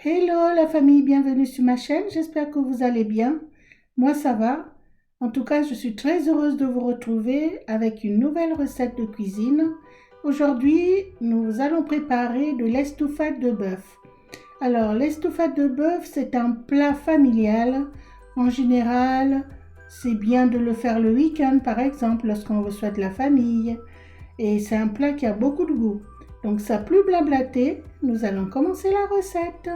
Hello la famille, bienvenue sur ma chaîne, j'espère que vous allez bien. Moi ça va. En tout cas, je suis très heureuse de vous retrouver avec une nouvelle recette de cuisine. Aujourd'hui, nous allons préparer de l'estouffade de bœuf. Alors, l'estouffade de bœuf, c'est un plat familial. En général, c'est bien de le faire le week-end, par exemple, lorsqu'on reçoit de la famille. Et c'est un plat qui a beaucoup de goût. Donc, sans plus blablater, nous allons commencer la recette.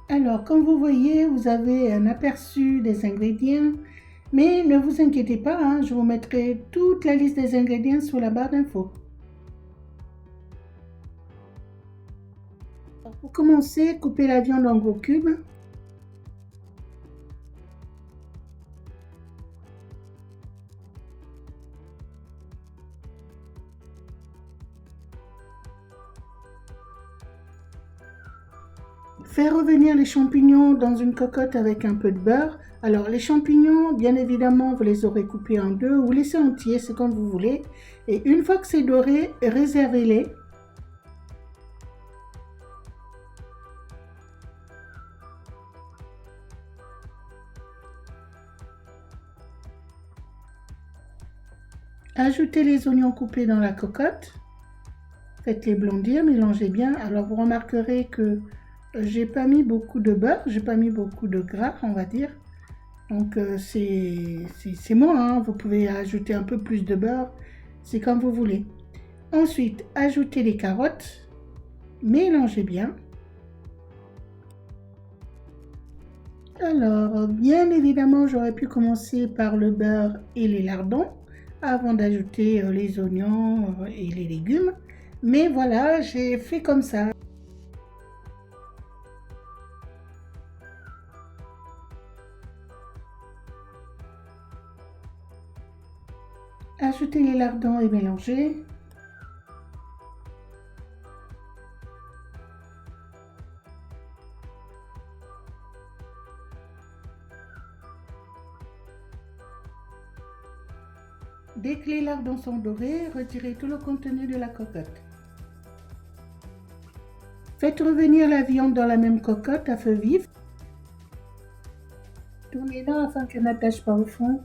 Alors, comme vous voyez, vous avez un aperçu des ingrédients, mais ne vous inquiétez pas, hein, je vous mettrai toute la liste des ingrédients sur la barre d'infos. Pour commencer, coupez la viande en gros cubes. Faire revenir les champignons dans une cocotte avec un peu de beurre. Alors les champignons, bien évidemment, vous les aurez coupés en deux ou laissez entiers, c'est comme vous voulez. Et une fois que c'est doré, réservez-les. Ajoutez les oignons coupés dans la cocotte. Faites-les blondir, mélangez bien. Alors vous remarquerez que j'ai pas mis beaucoup de beurre, j'ai pas mis beaucoup de gras, on va dire. Donc c'est moi, hein. Vous pouvez ajouter un peu plus de beurre, c'est comme vous voulez. Ensuite, ajoutez les carottes, mélangez bien. Alors, bien évidemment, j'aurais pu commencer par le beurre et les lardons avant d'ajouter les oignons et les légumes. Mais voilà, j'ai fait comme ça. Ajoutez les lardons et mélangez. Dès que les lardons sont dorés, retirez tout le contenu de la cocotte. Faites revenir la viande dans la même cocotte à feu vif. Tournez-la afin qu'elle n'attache pas au fond.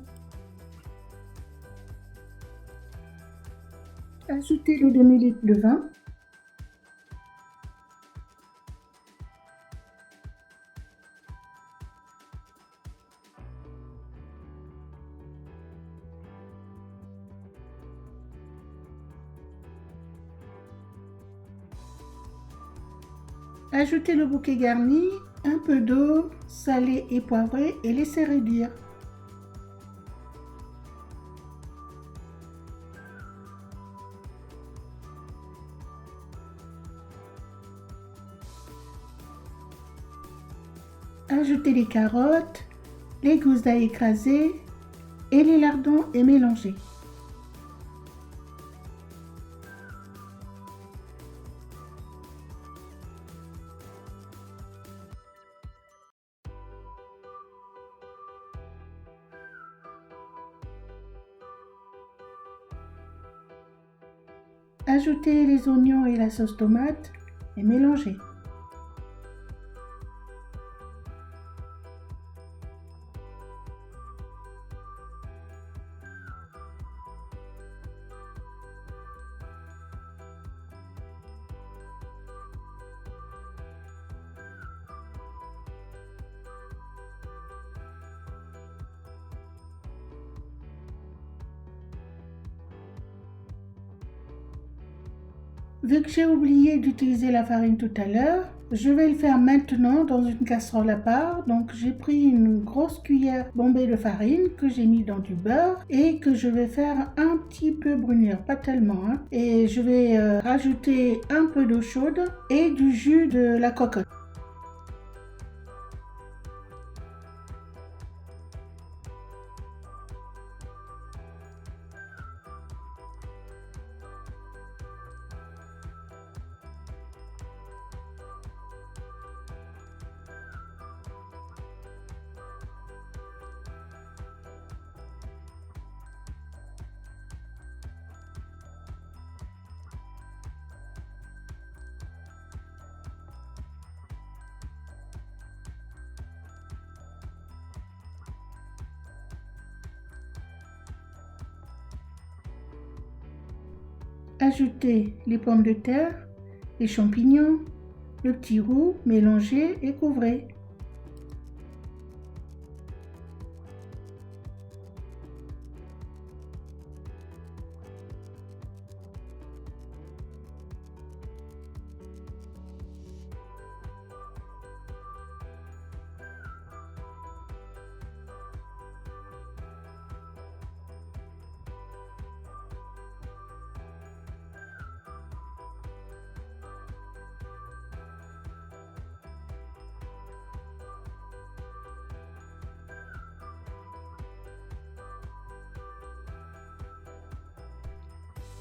Ajoutez le demi-litre de vin. Ajoutez le bouquet garni, un peu d'eau, salée et poivrée et laissez réduire. Ajoutez les carottes, les gousses d'ail écrasées et les lardons et mélangez. Ajoutez les oignons et la sauce tomate et mélangez. Vu que j'ai oublié d'utiliser la farine tout à l'heure, je vais le faire maintenant dans une casserole à part. Donc j'ai pris une grosse cuillère bombée de farine que j'ai mis dans du beurre et que je vais faire un petit peu brunir, pas tellement, hein. Et je vais rajouter un peu d'eau chaude et du jus de la cocotte. Ajoutez les pommes de terre, les champignons, le petit roux, mélangez et couvrez.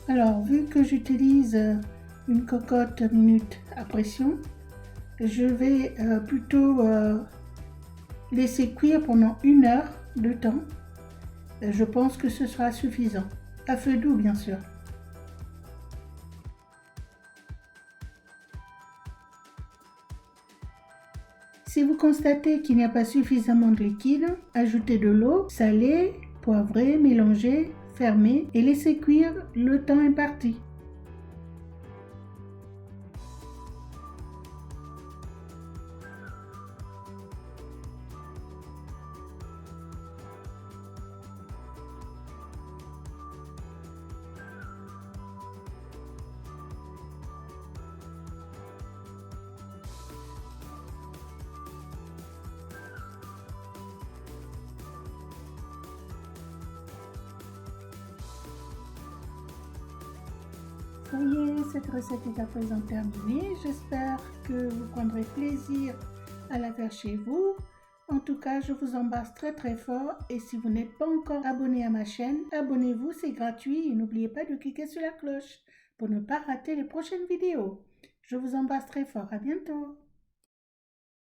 Alors, vu que j'utilise une cocotte minute à pression, je vais plutôt laisser cuire pendant 1 heure de temps. Je pense que ce sera suffisant, à feu doux bien sûr. Si vous constatez qu'il n'y a pas suffisamment de liquide, ajoutez de l'eau salée, poivrée, mélangez, fermez et laissez cuire le temps imparti. Vous voyez, cette recette est à présent terminée. J'espère que vous prendrez plaisir à la faire chez vous. En tout cas, je vous embrasse très très fort et si vous n'êtes pas encore abonné à ma chaîne, abonnez-vous, c'est gratuit et n'oubliez pas de cliquer sur la cloche pour ne pas rater les prochaines vidéos. Je vous embrasse très fort, à bientôt.